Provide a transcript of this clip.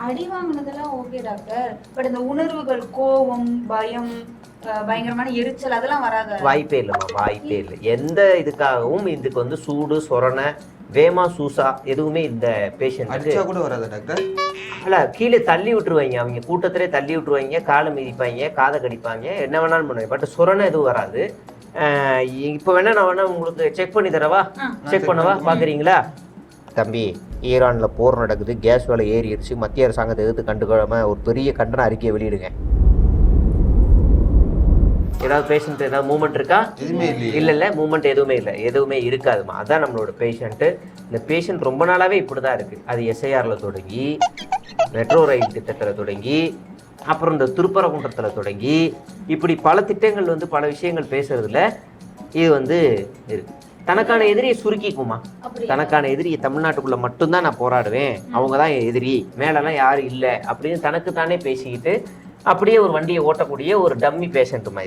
அடி வாங்கினதெல்லாம் okay doctor. But இந்த உணர்வுகள், கோவம், பயம், பயங்கரமான எரிச்சல் அதெல்லாம் வராது. வாய்ப்பே இல்லைம்மா, வாய்ப்பே இல்லை. எந்த இதுக்காகவும் இதுக்கு வந்து சூடு சொரணை வேமா சூசா எதுவுமே இந்த பேஷண்ட்டுக்கு கூட வராது டாக்டர். இல்லை, கீழே தள்ளி விட்டுருவாங்க, அவங்க கூட்டத்திலே தள்ளி விட்டுருவாங்க, காலை மிதிப்பாங்க, காதை கடிப்பாங்க, என்ன வேணாலும் பண்ணுவாங்க. பட் சொரணை எதுவும் வராது. இப்போ வேணா நான் வேணா உங்களுக்கு செக் பண்ணி தரவா? செக் பண்ணவா? பார்க்குறீங்களா? தம்பி, ஈரானில் போர் நடக்குது, கேஸ் விலை ஏறிடுச்சு, மத்திய அரசாங்கத்தை எதிர்த்து கண்டுக்காம ஒரு பெரிய கண்டன அறிக்கையை வெளியிடுங்க. ஏதாவது பேஷண்ட் ஏதாவது மூவ்மெண்ட் இருக்கா? எதுவுமே இல்லை இல்லை, மூவ்மெண்ட் எதுவுமே இல்லை, எதுவுமே இருக்காதுமா. அதான் நம்மளோட பேஷண்ட்டு. இந்த பேஷண்ட் ரொம்ப நாளாகவே இப்படி தான் இருக்குது. அது எஸ்ஐஆரில் தொடங்கி, மெட்ரோ ரயில் திட்டத்தில் தொடங்கி, அப்புறம் இந்த திருப்பரங்குன்றத்தில் தொடங்கி, இப்படி பல திட்டங்கள் வந்து பல விஷயங்கள் பேசுறதுல இது வந்து இருக்கு. தனக்கான எதிரியை சுருக்கிக்குமா. தனக்கான எதிரியை தமிழ்நாட்டுக்குள்ளே மட்டும்தான் நான் போராடுவேன், அவங்க தான் என் எதிரி, மேலெல்லாம் யாரும் இல்லை அப்படின்னு தனக்கு தானே பேசிக்கிட்டு அப்படியே ஒரு வண்டியை ஓட்டக்கூடிய ஒரு டம்மி பேஷண்ட்டுமா இது.